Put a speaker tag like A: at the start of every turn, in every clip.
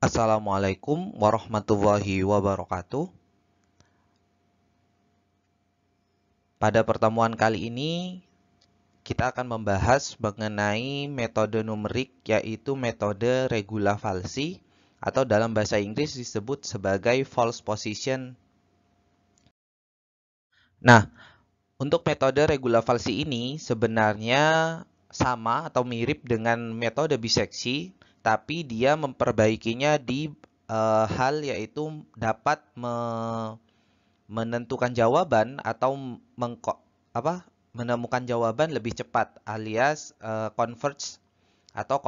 A: Assalamualaikum warahmatullahi wabarakatuh. Pada pertemuan kali ini, kita akan membahas mengenai metode numerik, yaitu metode regula falsi, atau dalam bahasa Inggris disebut sebagai false position. Nah, untuk metode regula falsi ini sebenarnya sama atau mirip dengan metode biseksi, tapi dia memperbaikinya di hal yaitu dapat menentukan jawaban atau menemukan jawaban lebih cepat, alias converge atau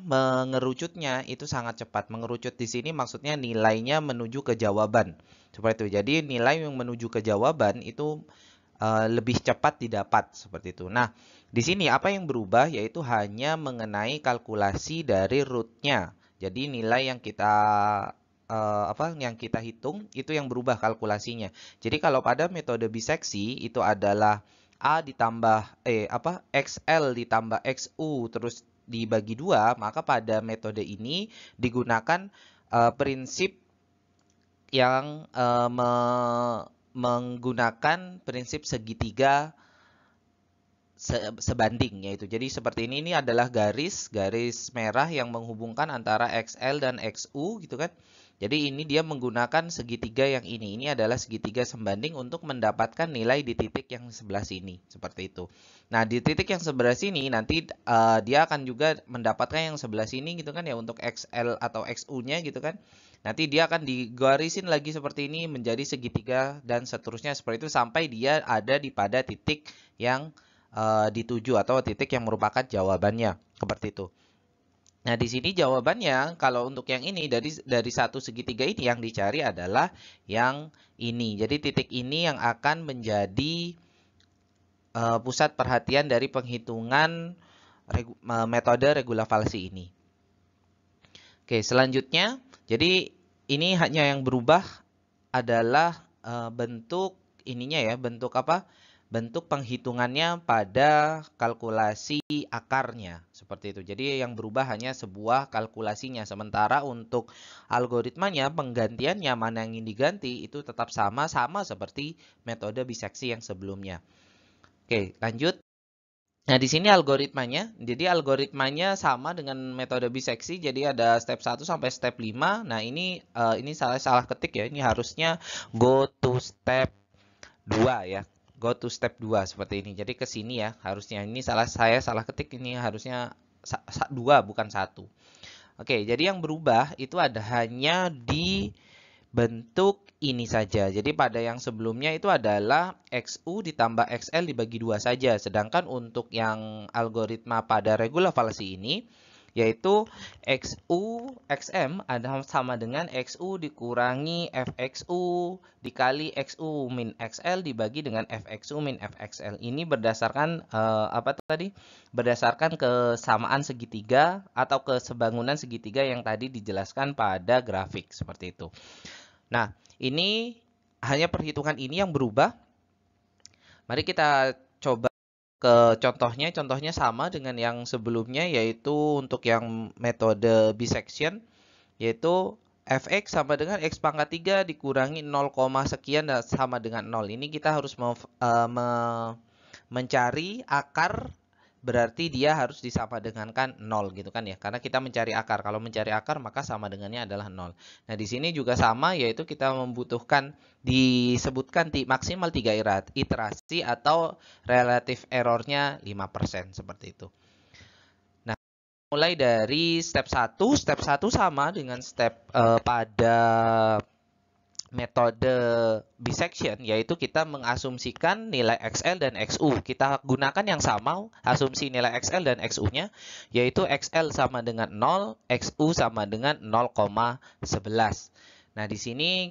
A: mengerucutnya itu sangat cepat. Mengerucut di sini maksudnya nilainya menuju ke jawaban. Seperti itu. Jadi nilai yang menuju ke jawaban itu lebih cepat didapat seperti itu. Nah, di sini apa yang berubah yaitu hanya mengenai kalkulasi dari rootnya. Jadi nilai yang kita hitung itu yang berubah kalkulasinya. Jadi kalau pada metode biseksi itu adalah A ditambah XL ditambah XU terus dibagi 2, maka pada metode ini digunakan prinsip yang menggunakan prinsip segitiga sebanding, yaitu jadi seperti ini adalah garis merah yang menghubungkan antara XL dan XU gitu kan. Jadi ini dia menggunakan segitiga yang ini adalah segitiga sebanding untuk mendapatkan nilai di titik yang sebelah sini seperti itu. Nah, di titik yang sebelah sini nanti dia akan juga mendapatkan yang sebelah sini gitu kan ya, untuk XL atau XU-nya gitu kan. Nanti dia akan digarisin lagi seperti ini menjadi segitiga dan seterusnya seperti itu sampai dia ada di pada titik yang dituju atau titik yang merupakan jawabannya seperti itu. Nah, di sini jawabannya kalau untuk yang ini dari satu segitiga ini yang dicari adalah yang ini. Jadi titik ini yang akan menjadi pusat perhatian dari penghitungan metode regula falsi ini. Oke, selanjutnya, jadi ini hanya yang berubah adalah bentuk ininya ya, bentuk apa? Bentuk penghitungannya pada kalkulasi akarnya seperti itu. Jadi yang berubah hanya sebuah kalkulasinya. Sementara untuk algoritmanya, penggantiannya mana yang ingin diganti itu tetap sama seperti metode biseksi yang sebelumnya. Oke, lanjut. Nah, di sini algoritmanya. Jadi algoritmanya sama dengan metode biseksi. Jadi ada step 1 sampai step 5. Nah, ini salah ketik ya. Ini harusnya go to step 2 ya. Go to step 2 seperti ini. Jadi ke sini ya harusnya. Ini saya salah ketik, ini harusnya 2 bukan 1. Oke, jadi yang berubah itu ada hanya di bentuk ini saja. Jadi pada yang sebelumnya itu adalah XU ditambah XL dibagi 2 saja. Sedangkan untuk yang algoritma pada regula falsi ini, yaitu XU XM ada sama dengan XU dikurangi FXU dikali XU min XL dibagi dengan FXU min FXL. Ini berdasarkan berdasarkan kesamaan segitiga atau kesebangunan segitiga yang tadi dijelaskan pada grafik seperti itu. Nah, ini hanya perhitungan ini yang berubah. Mari kita coba ke contohnya. Contohnya sama dengan yang sebelumnya, yaitu untuk yang metode bisection, yaitu fx sama dengan x pangkat 3 dikurangi 0, sekian dan sama dengan 0. Ini kita harus mencari akar, berarti dia harus disama dengankan 0 gitu kan ya. Karena kita mencari akar. Kalau mencari akar maka sama dengannya adalah 0. Nah, di sini juga sama, yaitu kita membutuhkan disebutkan maksimal 3 iterasi atau relatif errornya 5% seperti itu. Nah, mulai dari step 1. Step 1 sama dengan step pada metode bisection, yaitu kita mengasumsikan nilai XL dan XU. Kita gunakan yang sama, asumsi nilai XL dan XU-nya, yaitu XL sama dengan 0, XU sama dengan 0,11. Nah, di sini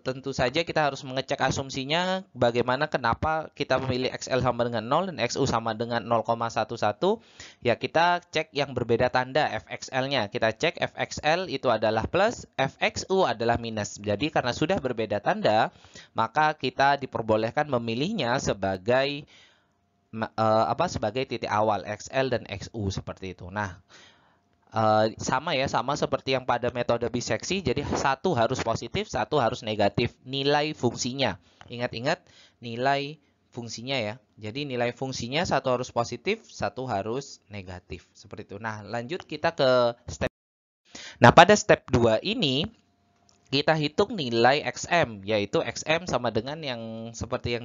A: tentu saja kita harus mengecek asumsinya, bagaimana kenapa kita memilih XL sama dengan 0 dan XU sama dengan 0,11. Ya, kita cek yang berbeda tanda FXL-nya. Kita cek FXL itu adalah plus, FXU adalah minus. Jadi karena sudah berbeda tanda, maka kita diperbolehkan memilihnya sebagai sebagai titik awal XL dan XU seperti itu. Nah, sama ya, sama seperti yang pada metode biseksi. Jadi satu harus positif, satu harus negatif nilai fungsinya. Ingat-ingat nilai fungsinya ya. Jadi nilai fungsinya satu harus positif, satu harus negatif. Seperti itu. Nah, lanjut kita ke step. Nah, pada step 2 ini kita hitung nilai XM, yaitu XM sama dengan yang seperti yang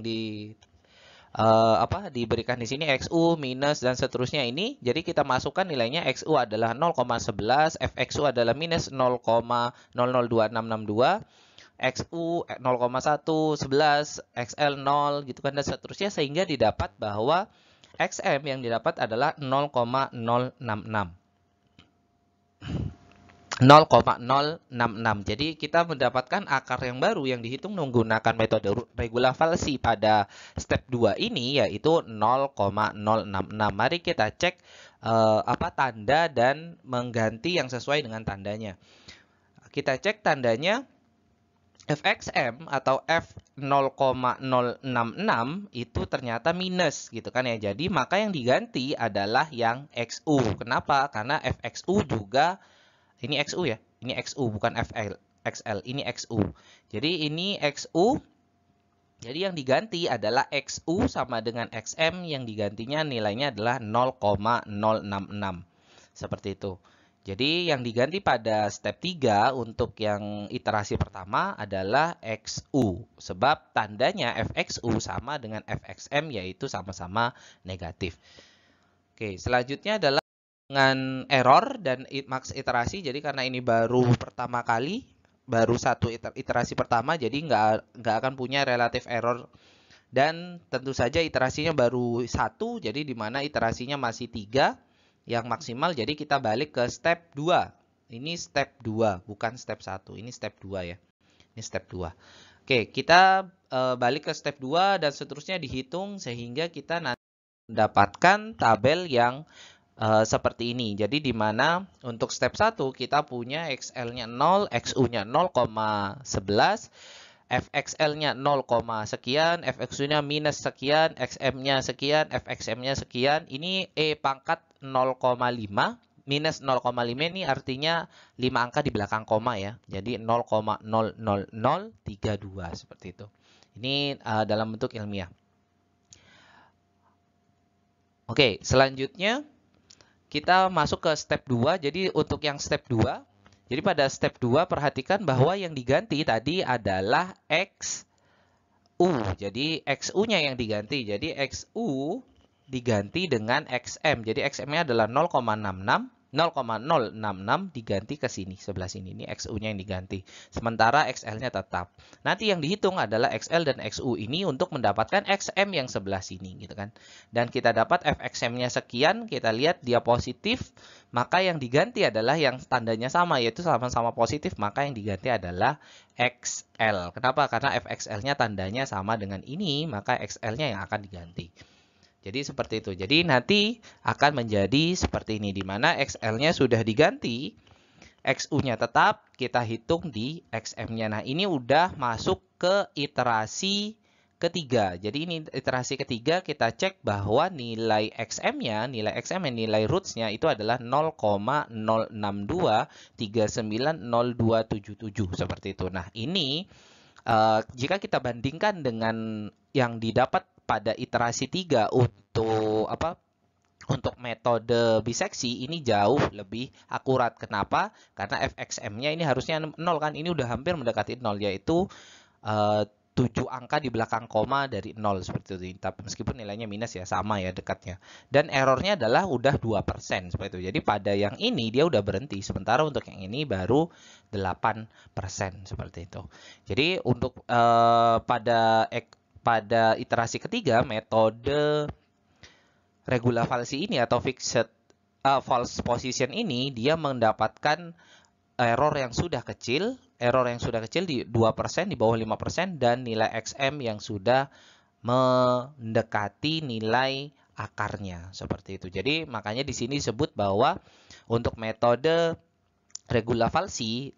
A: diberikan di sini XU minus dan seterusnya ini. Jadi kita masukkan nilainya. XU adalah 0,11, FXU adalah minus 0,002662, XU 0,1, 11, XL 0 gitu kan dan seterusnya, sehingga didapat bahwa XM yang didapat adalah 0,066. 0,066. Jadi kita mendapatkan akar yang baru yang dihitung menggunakan metode regulavasi pada step 2 ini, yaitu 0,066. Mari kita cek tanda dan mengganti yang sesuai dengan tandanya. Kita cek tandanya. FXM atau F0,066 itu ternyata minus gitu kan ya. Jadi maka yang diganti adalah yang XU. Kenapa? Karena FXU juga ini XU ya. Ini XU bukan XL. Ini XU. Jadi ini XU. Jadi yang diganti adalah XU sama dengan XM, yang digantinya nilainya adalah 0,066. Seperti itu. Jadi yang diganti pada step 3 untuk yang iterasi pertama adalah XU. Sebab tandanya FXU sama dengan FXM, yaitu sama-sama negatif. Oke, selanjutnya adalah dengan error dan max iterasi. Jadi karena ini baru pertama kali, baru satu iterasi pertama, jadi nggak akan punya relative error. Dan tentu saja iterasinya baru satu, jadi dimana iterasinya masih 3 yang maksimal. Jadi kita balik ke step 2. Ini step 2, bukan step 1. Ini step 2 ya. Ini step 2. Oke, kita balik ke step 2 dan seterusnya dihitung sehingga kita nanti mendapatkan tabel yang seperti ini. Jadi di mana untuk step 1 kita punya XL-nya 0, XU-nya 0,11, FXL-nya 0, sekian, FXU-nya minus sekian, XM-nya sekian, FXM-nya sekian. Ini E pangkat 0,5. Minus 0,5 ini artinya 5 angka di belakang koma ya. Jadi 0,00032 seperti itu. Ini dalam bentuk ilmiah. Oke, selanjutnya kita masuk ke step 2. Jadi untuk yang step 2, jadi pada step 2 perhatikan bahwa yang diganti tadi adalah XU. Jadi XU-nya yang diganti. Jadi XU diganti dengan XM. Jadi XM-nya adalah 0,66 diganti ke sini, sebelah sini. Ini XU-nya yang diganti. Sementara XL-nya tetap. Nanti yang dihitung adalah XL dan XU ini untuk mendapatkan XM yang sebelah sini gitu kan. Dan kita dapat FXM-nya sekian, kita lihat dia positif, maka yang diganti adalah yang tandanya sama, yaitu sama-sama positif, maka yang diganti adalah XL. Kenapa? Karena FXL-nya tandanya sama dengan ini, maka XL-nya yang akan diganti. Jadi seperti itu. Jadi nanti akan menjadi seperti ini, di mana XL-nya sudah diganti, XU-nya tetap, kita hitung di XM-nya. Nah, ini udah masuk ke iterasi ketiga. Jadi ini iterasi ketiga, kita cek bahwa nilai XM-nya, nilai roots-nya itu adalah 0,062390277 seperti itu. Nah, ini jika kita bandingkan dengan yang didapat pada iterasi 3 untuk metode biseksi, ini jauh lebih akurat. Kenapa? Karena FXM-nya ini harusnya 0 kan, ini udah hampir mendekati 0, yaitu 7 angka di belakang koma dari 0 seperti itu. Tapi meskipun nilainya minus ya, sama ya dekatnya. Dan errornya adalah udah 2% seperti itu. Jadi pada yang ini dia udah berhenti, sementara untuk yang ini baru 8% seperti itu. Jadi untuk pada iterasi ketiga, metode regulavasi ini atau fixed false position ini, dia mendapatkan error yang sudah kecil di 2%, di bawah 5%, dan nilai XM yang sudah mendekati nilai akarnya seperti itu. Jadi makanya di sini disebut bahwa untuk metode regulavasi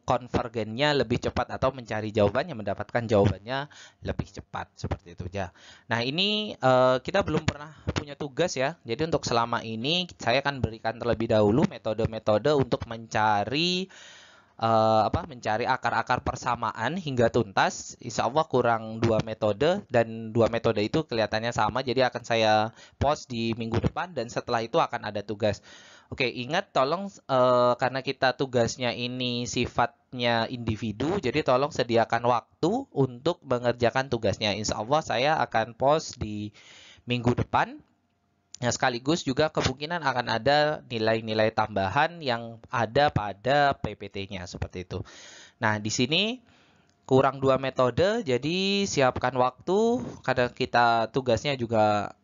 A: konvergennya lebih cepat atau mencari jawabannya, mendapatkan jawabannya lebih cepat seperti itu ya. Nah ini kita belum pernah punya tugas ya. Jadi untuk selama ini saya akan berikan terlebih dahulu metode-metode untuk mencari mencari akar-akar persamaan hingga tuntas. Insya Allah kurang 2 metode dan 2 metode itu kelihatannya sama. Jadi akan saya post di minggu depan dan setelah itu akan ada tugas. Oke, ingat tolong karena kita tugasnya ini sifatnya individu, jadi tolong sediakan waktu untuk mengerjakan tugasnya. Insya Allah saya akan post di minggu depan. Nah, sekaligus juga kemungkinan akan ada nilai-nilai tambahan yang ada pada PPT-nya seperti itu. Nah, di sini kurang 2 metode, jadi siapkan waktu. Kadang kita tugasnya juga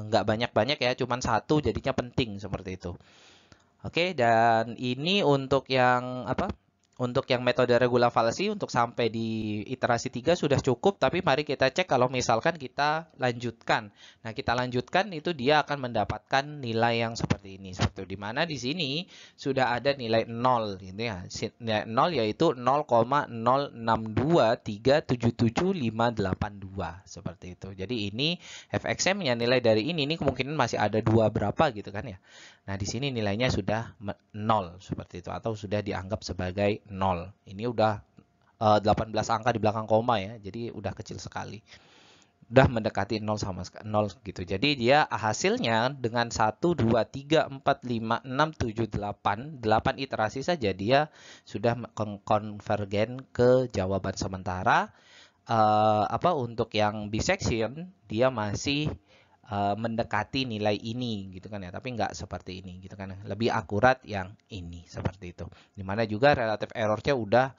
A: nggak banyak-banyak ya, cuman 1 jadinya penting seperti itu. Oke, dan ini untuk yang Untuk yang metode regula falsi untuk sampai di iterasi 3 sudah cukup, tapi mari kita cek kalau misalkan kita lanjutkan. Nah, kita lanjutkan itu dia akan mendapatkan nilai yang seperti ini. Seperti di mana di sini sudah ada nilai 0 gitu ya. Nilai 0 yaitu 0,0623777582 seperti itu. Jadi ini fxm-nya nilai dari ini kemungkinan masih ada 2 berapa gitu kan ya. Nah, di sini nilainya sudah 0 seperti itu atau sudah dianggap sebagai 0. Ini udah 18 angka di belakang koma ya. Jadi udah kecil sekali. Udah mendekati 0 sama 0 gitu. Jadi dia hasilnya dengan 1 2 3 4 5 6 7 8 8 iterasi saja dia sudah konvergen ke jawaban sementara. Untuk yang bisection dia masih mendekati nilai ini gitu kan ya, tapi nggak seperti ini gitu kan, lebih akurat yang ini seperti itu, dimana juga relative errornya udah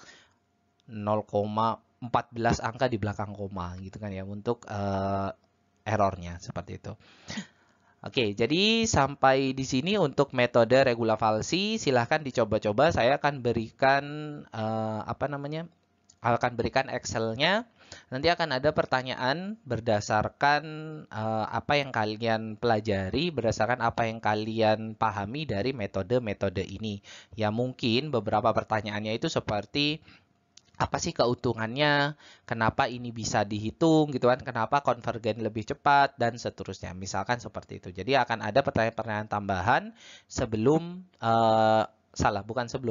A: 0,14 angka di belakang koma gitu kan ya untuk errornya seperti itu. Oke, jadi sampai di sini untuk metode regula falsi. Silahkan dicoba-coba. Saya akan berikan akan berikan Excel-nya. Nanti akan ada pertanyaan berdasarkan apa yang kalian pelajari, berdasarkan apa yang kalian pahami dari metode-metode ini. Ya mungkin beberapa pertanyaannya itu seperti apa sih keuntungannya, kenapa ini bisa dihitung gitu kan, kenapa konvergen lebih cepat dan seterusnya. Misalkan seperti itu. Jadi akan ada pertanyaan-pertanyaan tambahan sebelum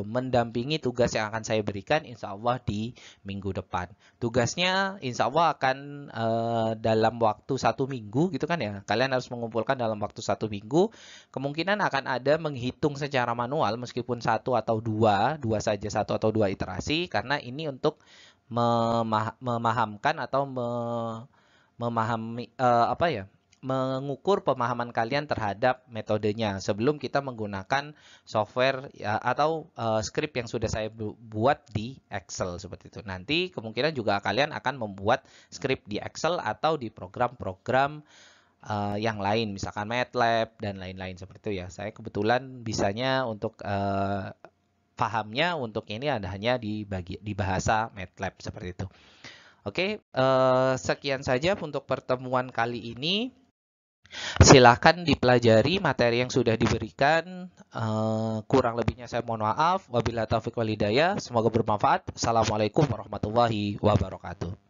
A: mendampingi tugas yang akan saya berikan insya Allah di minggu depan. Tugasnya insya Allah akan dalam waktu 1 minggu gitu kan ya. Kalian harus mengumpulkan dalam waktu 1 minggu. Kemungkinan akan ada menghitung secara manual meskipun 1 atau 2 saja, 1 atau 2 iterasi, karena ini untuk memahamkan atau memahami mengukur pemahaman kalian terhadap metodenya sebelum kita menggunakan software ya, atau script yang sudah saya buat di Excel seperti itu. Nanti kemungkinan juga kalian akan membuat script di Excel atau di program-program yang lain, misalkan MATLAB dan lain-lain seperti itu ya. Saya kebetulan bisanya untuk pahamnya untuk ini hanya di bahasa MATLAB seperti itu. Oke, sekian saja untuk pertemuan kali ini. Silahkan dipelajari materi yang sudah diberikan. Kurang lebihnya saya mohon maaf. Wabillahi taufiq wal hidayah. Semoga bermanfaat. Assalamualaikum warahmatullahi wabarakatuh.